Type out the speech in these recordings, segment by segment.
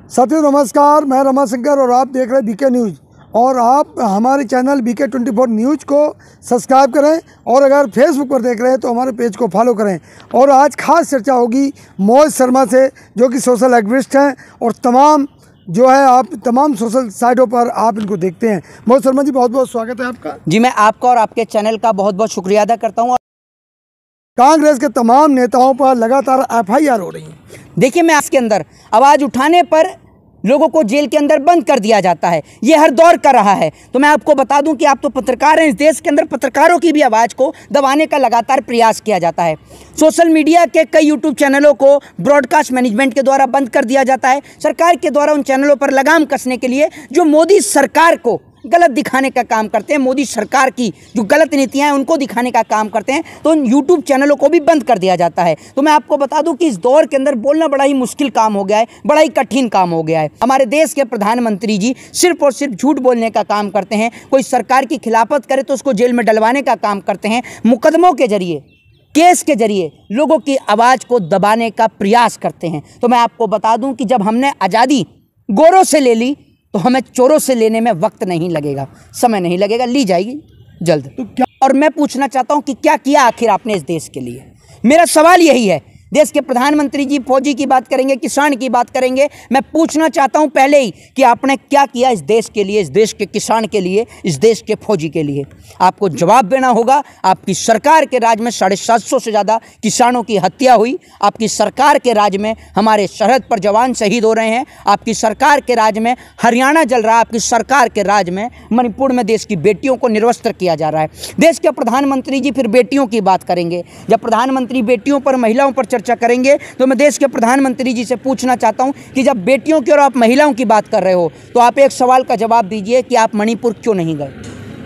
साथियों नमस्कार, मैं रमाशंकर और आप देख रहे हैं बीके न्यूज़। और आप हमारे चैनल बीके 24 न्यूज़ को सब्सक्राइब करें और अगर फेसबुक पर देख रहे हैं तो हमारे पेज को फॉलो करें। और आज खास चर्चा होगी मोहित शर्मा से, जो कि सोशल एक्टिविस्ट हैं और आप तमाम सोशल साइटों पर आप इनको देखते हैं। मोहित शर्मा जी, बहुत बहुत स्वागत है आपका। जी, मैं आपका और आपके चैनल का बहुत बहुत शुक्रिया अदा करता हूँ। कांग्रेस के तमाम नेताओं पर लगातार FIR हो रही है। देखिए, मैं इसके अंदर आवाज़ उठाने पर लोगों को जेल के अंदर बंद कर दिया जाता है। ये हर दौर कर रहा है। तो मैं आपको बता दूं कि आप तो पत्रकार हैं, इस देश के अंदर पत्रकारों की भी आवाज़ को दबाने का लगातार प्रयास किया जाता है। सोशल मीडिया के कई यूट्यूब चैनलों को ब्रॉडकास्ट मैनेजमेंट के द्वारा बंद कर दिया जाता है। सरकार के द्वारा उन चैनलों पर लगाम कसने के लिए जो मोदी सरकार को गलत दिखाने का काम करते हैं, मोदी सरकार की जो गलत नीतियां हैं उनको दिखाने का काम करते हैं, तो उन यूट्यूब चैनलों को भी बंद कर दिया जाता है। तो मैं आपको बता दूं कि इस दौर के अंदर बोलना बड़ा ही मुश्किल काम हो गया है, बड़ा ही कठिन काम हो गया है। हमारे देश के प्रधानमंत्री जी सिर्फ और सिर्फ झूठ बोलने का काम करते हैं। कोई सरकार की खिलाफत करे तो उसको जेल में डलवाने का काम करते हैं। मुकदमों के जरिए, केस के जरिए लोगों की आवाज़ को दबाने का प्रयास करते हैं। तो मैं आपको बता दूं कि जब हमने आज़ादी गोरों से ले ली तो हमें चोरों से लेने में वक्त नहीं लगेगा, समय नहीं लगेगा, ली जाएगी जल्द। तो क्या, और मैं पूछना चाहता हूं कि क्या किया आखिर आपने इस देश के लिए? मेरा सवाल यही है। देश के प्रधानमंत्री जी फौजी की बात करेंगे, किसान की बात करेंगे। मैं पूछना चाहता हूं पहले ही कि आपने क्या किया इस देश के लिए, इस देश के किसान के लिए, इस देश के फौजी के लिए? आपको जवाब देना होगा। आपकी सरकार के राज में 750 से ज़्यादा किसानों की हत्या हुई। आपकी सरकार के राज में हमारे सरहद पर जवान शहीद हो रहे हैं। आपकी सरकार के राज में हरियाणा जल रहा है। आपकी सरकार के राज में मणिपुर में देश की बेटियों को निर्वस्त्र किया जा रहा है। देश के प्रधानमंत्री जी फिर बेटियों की बात करेंगे। जब प्रधानमंत्री बेटियों पर, महिलाओं पर चर्चा करेंगे तो मैं देश के प्रधानमंत्री जी से पूछना चाहता हूं कि जब बेटियों की और आप महिलाओं की बात कर रहे हो तो आप एक सवाल का जवाब दीजिए कि आप मणिपुर क्यों नहीं गए?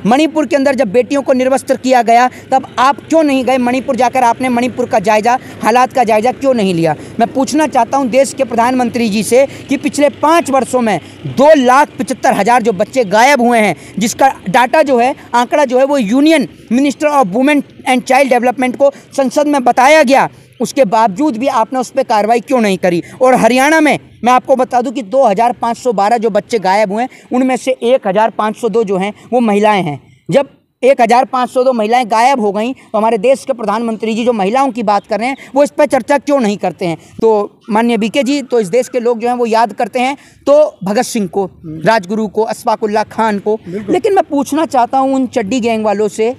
मणिपुर के अंदर जब बेटियों को निर्वस्त्र किया गया तब आप क्यों नहीं गए? मणिपुर जाकर आपने मणिपुर का जायजा, हालात का जायजा क्यों नहीं लिया? मैं पूछना चाहता हूं देश के प्रधानमंत्री जी से कि पिछले 5 वर्षों में 2,75,000 जो बच्चे गायब हुए हैं, जिसका डाटा जो है, आंकड़ा जो है, वो union minister of women and child development को संसद में बताया गया, उसके बावजूद भी आपने उस पर कार्रवाई क्यों नहीं करी? और हरियाणा में मैं आपको बता दूं कि 2,512 जो बच्चे गायब हुए हैं, उनमें से 1,502 जो हैं वो महिलाएं हैं। जब 1,502 महिलाएं गायब हो गई तो हमारे देश के प्रधानमंत्री जी जो महिलाओं की बात कर रहे हैं वो इस पर चर्चा क्यों नहीं करते हैं? तो माननीय बीके जी, तो इस देश के लोग जो हैं वो याद करते हैं तो भगत सिंह को, राजगुरु को, अशफाक उल्लाह खान को। लेकिन मैं पूछना चाहता हूँ उन चड्डी गैंग वालों से,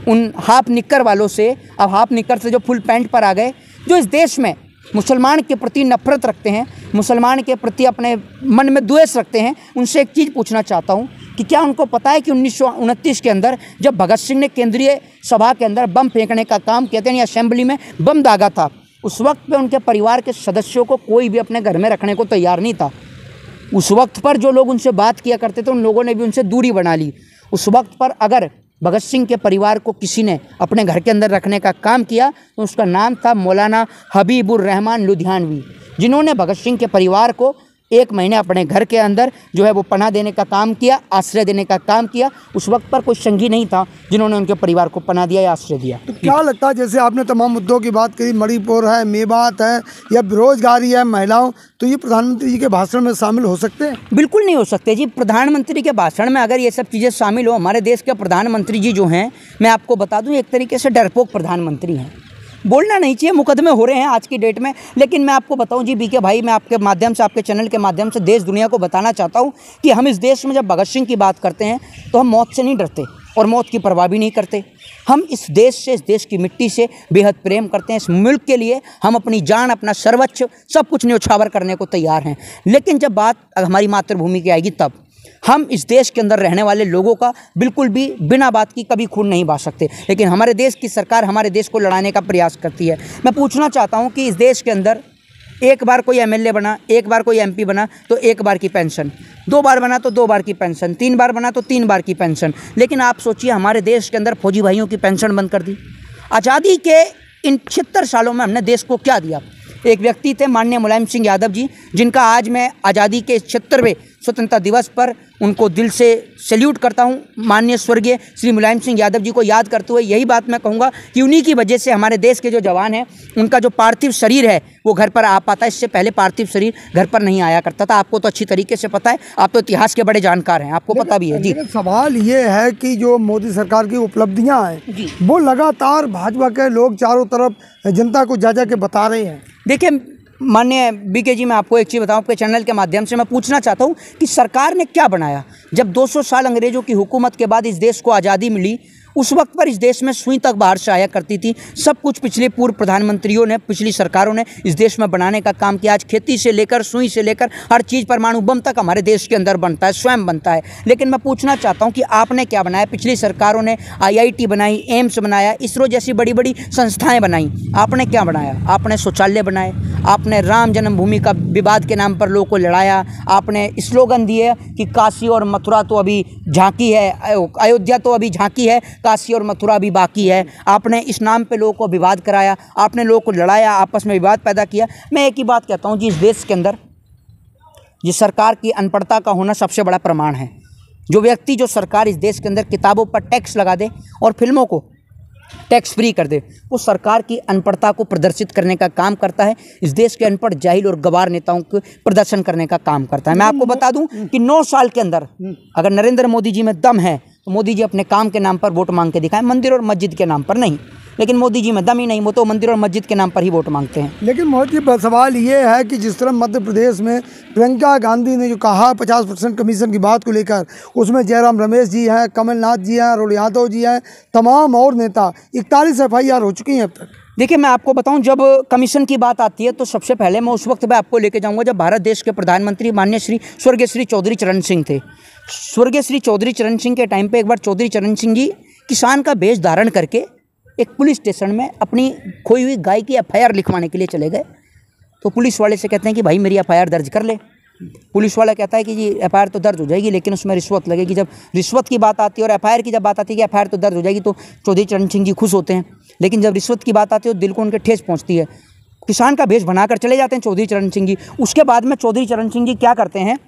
उन हाफ निक्कर वालों से, अब हाफ निक्कर से जो फुल पैंट पर आ गए, जो इस देश में मुसलमान के प्रति नफरत रखते हैं, मुसलमान के प्रति अपने मन में द्वेष रखते हैं, उनसे एक चीज़ पूछना चाहता हूं कि क्या उनको पता है कि 1929 के अंदर जब भगत सिंह ने केंद्रीय सभा के अंदर बम फेंकने का काम किया था, यानी असेंबली में बम दागा था, उस वक्त पे उनके परिवार के सदस्यों को कोई भी अपने घर में रखने को तैयार नहीं था। उस वक्त पर जो लोग उनसे बात किया करते थे उन लोगों ने भी उनसे दूरी बना ली। उस वक्त पर अगर भगत सिंह के परिवार को किसी ने अपने घर के अंदर रखने का काम किया तो उसका नाम था मौलाना हबीबुर रहमान लुधियानवी, जिन्होंने भगत सिंह के परिवार को 1 महीने अपने घर के अंदर जो है वो पनाह देने का काम किया, आश्रय देने का काम किया। उस वक्त पर कोई संघी नहीं था जिन्होंने उनके परिवार को पनाह दिया या आश्रय दिया। तो क्या लगता है, जैसे आपने तमाम मुद्दों की बात करी, मणिपुर है, मेवात है या बेरोजगारी है, महिलाओं, तो ये प्रधानमंत्री जी के भाषण में शामिल हो सकते हैं? बिल्कुल नहीं हो सकते जी। प्रधानमंत्री के भाषण में अगर ये सब चीज़ें शामिल हो, हमारे देश के प्रधानमंत्री जी जो हैं, मैं आपको बता दूँ एक तरीके से डरपोक प्रधानमंत्री हैं। बोलना नहीं चाहिए, मुकदमे हो रहे हैं आज की डेट में। लेकिन मैं आपको बताऊं जी बीके भाई, मैं आपके माध्यम से, आपके चैनल के माध्यम से देश दुनिया को बताना चाहता हूं कि हम इस देश में जब भगत सिंह की बात करते हैं तो हम मौत से नहीं डरते और मौत की परवाह भी नहीं करते। हम इस देश से, इस देश की मिट्टी से बेहद प्रेम करते हैं। इस मुल्क के लिए हम अपनी जान, अपना सर्वोच्च सब कुछ न्यौछावर करने को तैयार हैं। लेकिन जब बात हमारी मातृभूमि की आएगी तब हम इस देश के अंदर रहने वाले लोगों का बिल्कुल भी बिना बात की कभी खून नहीं बहा सकते। लेकिन हमारे देश की सरकार हमारे देश को लड़ाने का प्रयास करती है। मैं पूछना चाहता हूं कि इस देश के अंदर एक बार कोई MLA बना, एक बार कोई MP बना तो 1 बार की पेंशन, 2 बार बना तो 2 बार की पेंशन, 3 बार बना तो 3 बार की पेंशन। लेकिन आप सोचिए हमारे देश के अंदर फौजी भाइयों की पेंशन बंद कर दी। आज़ादी के इन 76 सालों में हमने देश को क्या दिया? एक व्यक्ति थे माननीय मुलायम सिंह यादव जी, जिनका आज मैं आज़ादी के 76वें स्वतंत्रता दिवस पर उनको दिल से सैल्यूट करता हूं। माननीय स्वर्गीय श्री मुलायम सिंह यादव जी को याद करते हुए यही बात मैं कहूँगा कि उन्हीं की वजह से हमारे देश के जो जवान हैं उनका जो पार्थिव शरीर है वो घर पर आ पाता है। इससे पहले पार्थिव शरीर घर पर नहीं आया करता था। आपको तो अच्छी तरीके से पता है, आप तो इतिहास के बड़े जानकार हैं, आपको पता भी है जी। सवाल ये है कि जो मोदी सरकार की उपलब्धियां हैं वो लगातार भाजपा के लोग चारों तरफ जनता को जा के बता रहे हैं। देखिए माननीय बीके जी, मैं आपको एक चीज़ बताऊं, आपके चैनल के माध्यम से मैं पूछना चाहता हूं कि सरकार ने क्या बनाया। जब 200 साल अंग्रेज़ों की हुकूमत के बाद इस देश को आज़ादी मिली, उस वक्त पर इस देश में सुई तक बाहर से आया करती थी। सब कुछ पिछले पूर्व प्रधानमंत्रियों ने, पिछली सरकारों ने इस देश में बनाने का काम किया। आज खेती से लेकर सुई से लेकर हर चीज़, परमाणु बम तक हमारे देश के अंदर बनता है, स्वयं बनता है। लेकिन मैं पूछना चाहता हूं कि आपने क्या बनाया। पिछली सरकारों ने IIT बनाई, एम्स बनाया, इसरो जैसी बड़ी बड़ी संस्थाएँ बनाई। आपने क्या बनाया? आपने शौचालय बनाए, आपने राम जन्मभूमि का विवाद के नाम पर लोगों को लड़ाया, आपने स्लोगन दिए कि काशी और मथुरा तो अभी झांकी है, अयोध्या तो अभी झांकी है, काशी और मथुरा भी बाकी है। आपने इस नाम पे लोगों को विवाद कराया, आपने लोगों को लड़ाया, आपस में विवाद पैदा किया। मैं एक ही बात कहता हूँ जी, इस देश के अंदर जिस सरकार की अनपढ़ता का होना सबसे बड़ा प्रमाण है। जो व्यक्ति, जो सरकार इस देश के अंदर किताबों पर टैक्स लगा दे और फिल्मों को टैक्स फ्री कर दे, वो सरकार की अनपढ़ता को प्रदर्शित करने का काम करता है। इस देश के अनपढ़, जाहिल और गवार नेताओं को प्रदर्शन करने का काम करता है। मैं आपको बता दूं कि 9 साल के अंदर अगर नरेंद्र मोदी जी में दम है तो मोदी जी अपने काम के नाम पर वोट मांग के दिखाएं, मंदिर और मस्जिद के नाम पर नहीं। लेकिन मोदी जी में दम ही नहीं, वो तो मंदिर और मस्जिद के नाम पर ही वोट मांगते हैं। लेकिन मोदी जी, सवाल ये है कि जिस तरह मध्य प्रदेश में प्रियंका गांधी ने जो कहा 50% कमीशन की बात को लेकर, उसमें जयराम रमेश जी हैं, कमलनाथ जी हैं, अरुण यादव जी हैं, तमाम और नेता, 41 FIR हो चुकी हैं अब तक। देखिए मैं आपको बताऊं, जब कमीशन की बात आती है तो सबसे पहले मैं उस वक्त पे आपको लेके जाऊंगा जब भारत देश के प्रधानमंत्री माननीय स्वर्गीय श्री चौधरी चरण सिंह थे। स्वर्गीय श्री चौधरी चरण सिंह के टाइम पे एक बार चौधरी चरण सिंह जी किसान का वेश धारण करके एक पुलिस स्टेशन में अपनी खोई हुई गाय की FIR लिखवाने के लिए चले गए। तो पुलिस वाले से कहते हैं कि भाई मेरी FIR दर्ज कर ले। पुलिस वाला कहता है कि जी FIR तो दर्ज हो जाएगी, लेकिन उसमें रिश्वत लगेगी। जब रिश्वत की बात आती है और FIR की जब बात आती है कि FIR तो दर्ज हो जाएगी, तो चौधरी चरण सिंह जी खुश होते हैं। लेकिन जब रिश्वत की बात आती है तो दिल को उनके ठेस पहुंचती है। किसान का भेष बनाकर चले जाते हैं चौधरी चरण सिंह जी। उसके बाद में चौधरी चरण सिंह जी क्या करते हैं,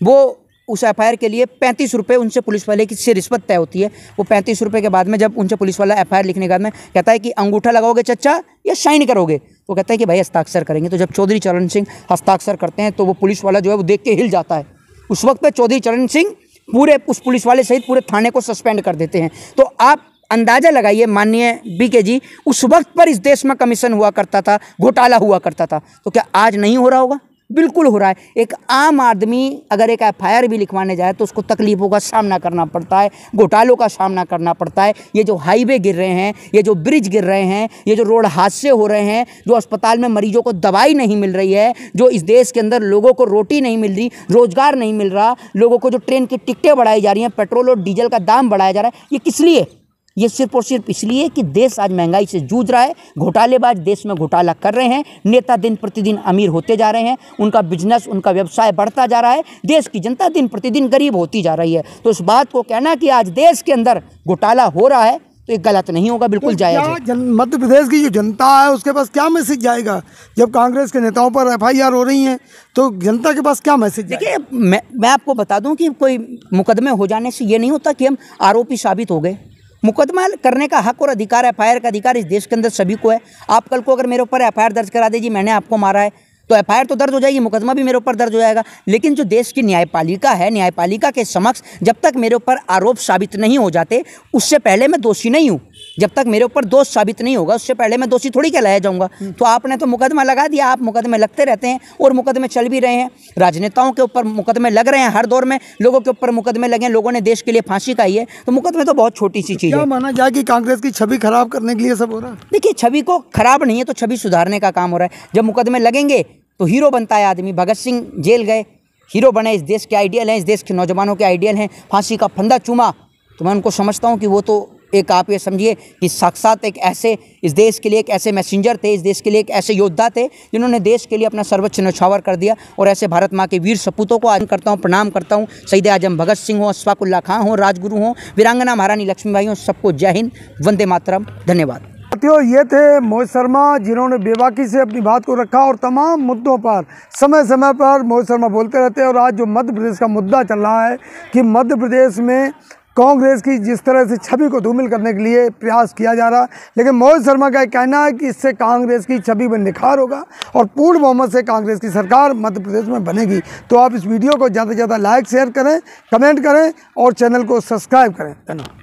वो उस FIR के लिए 35 रुपये उनसे पुलिस वाले की से रिश्वत तय होती है। वो 35 रुपये के बाद में जब उनसे पुलिस वाला FIR लिखने के बाद में कहता है कि अंगूठा लगाओगे चच्चा या साइन करोगे, तो कहता है कि भाई हस्ताक्षर करेंगे। तो जब चौधरी चरण सिंह हस्ताक्षर करते हैं तो वो पुलिस वाला जो है वो देख के हिल जाता है। उस वक्त पे चौधरी चरण सिंह पूरे उस पुलिस वाले सहित पूरे थाने को सस्पेंड कर देते हैं। तो आप अंदाज़ा लगाइए माननीय बीके जी, उस वक्त पर इस देश में कमीशन हुआ करता था, घोटाला हुआ करता था, तो क्या आज नहीं हो रहा होगा? बिल्कुल हो रहा है। एक आम आदमी अगर एक FIR भी लिखवाने जाए तो उसको तकलीफ़ों का सामना करना पड़ता है, घोटालों का सामना करना पड़ता है। ये जो हाईवे गिर रहे हैं, ये जो ब्रिज गिर रहे हैं, ये जो रोड हादसे हो रहे हैं, जो अस्पताल में मरीजों को दवाई नहीं मिल रही है, जो इस देश के अंदर लोगों को रोटी नहीं मिल रही, रोजगार नहीं मिल रहा, लोगों को जो ट्रेन की टिकटें बढ़ाई जा रही हैं, पेट्रोल और डीजल का दाम बढ़ाया जा रहा है, ये किस लिए? ये सिर्फ और सिर्फ इसलिए कि देश आज महंगाई से जूझ रहा है। घोटालेबाज देश में घोटाला कर रहे हैं, नेता दिन प्रतिदिन अमीर होते जा रहे हैं, उनका बिजनेस, उनका व्यवसाय बढ़ता जा रहा है, देश की जनता दिन प्रतिदिन गरीब होती जा रही है। तो इस बात को कहना कि आज देश के अंदर घोटाला हो रहा है तो ये गलत नहीं होगा, बिल्कुल जायज़ है। मध्य प्रदेश की जो जनता है उसके पास क्या मैसेज जाएगा? जब कांग्रेस के नेताओं पर FIR हो रही हैं तो जनता के पास क्या मैसेज? देखिए मैं आपको बता दूं कि कोई मुकदमे हो जाने से ये नहीं होता कि हम आरोपी साबित हो गए। मुकदमा करने का हक और अधिकार, FIR का अधिकार इस देश के अंदर सभी को है। आप कल को अगर मेरे ऊपर FIR दर्ज करा दीजिए, मैंने आपको मारा है, तो FIR तो दर्ज हो जाएगी, मुकदमा भी मेरे ऊपर दर्ज हो जाएगा। लेकिन जो देश की न्यायपालिका है, न्यायपालिका के समक्ष जब तक मेरे ऊपर आरोप साबित नहीं हो जाते, उससे पहले मैं दोषी नहीं हूँ। जब तक मेरे ऊपर दोष साबित नहीं होगा उससे पहले मैं दोषी थोड़ी कहलाया जाऊंगा। तो आपने तो मुकदमा लगा दिया, आप मुकदमे लगते रहते हैं और मुकदमे चल भी रहे हैं। राजनेताओं के ऊपर मुकदमे लग रहे हैं, हर दौर में लोगों के ऊपर मुकदमे लगे हैं, लोगों ने देश के लिए फांसी खाई है। तो मुकदमे तो बहुत छोटी सी चीज़ है। क्या माना जाए कि कांग्रेस की छवि खराब करने के लिए सब हो रहा है? देखिए, छवि को खराब नहीं है तो छवि सुधारने का काम हो रहा है। जब मुकदमे लगेंगे तो हीरो बनता है आदमी। भगत सिंह जेल गए, हीरो बने, इस देश के आइडियल हैं, इस देश के नौजवानों के आइडियल हैं। फांसी का फंदा चूमा, तो मैं उनको समझता हूँ कि वो तो एक, आप ये समझिए कि साक्षात एक ऐसे इस देश के लिए एक ऐसे मैसेंजर थे, इस देश के लिए एक ऐसे योद्धा थे जिन्होंने देश के लिए अपना सर्वोच्च न्यौछावर कर दिया। और ऐसे भारत माँ के वीर सपूतों को आज करता हूँ, प्रणाम करता हूँ। शहीद आजम भगत सिंह हो, अशफाकुल्ला खां हो, राजगुरु हो, वीरांगना महारानी लक्ष्मीबाई हो, सबको जय हिंद, वंदे मातरम, धन्यवाद। साथियों, ये थे मोहित शर्मा, जिन्होंने बेबाकी से अपनी बात को रखा और तमाम मुद्दों पर समय समय पर मोहित शर्मा बोलते रहते हैं। और आज जो मध्य प्रदेश का मुद्दा चल रहा है कि मध्य प्रदेश में कांग्रेस की जिस तरह से छवि को धूमिल करने के लिए प्रयास किया जा रहा है, लेकिन मोहित शर्मा का कहना है कि इससे कांग्रेस की छवि में निखार होगा और पूर्ण बहुमत से कांग्रेस की सरकार मध्य प्रदेश में बनेगी। तो आप इस वीडियो को ज़्यादा से ज़्यादा लाइक शेयर करें, कमेंट करें और चैनल को सब्सक्राइब करें। धन्यवाद।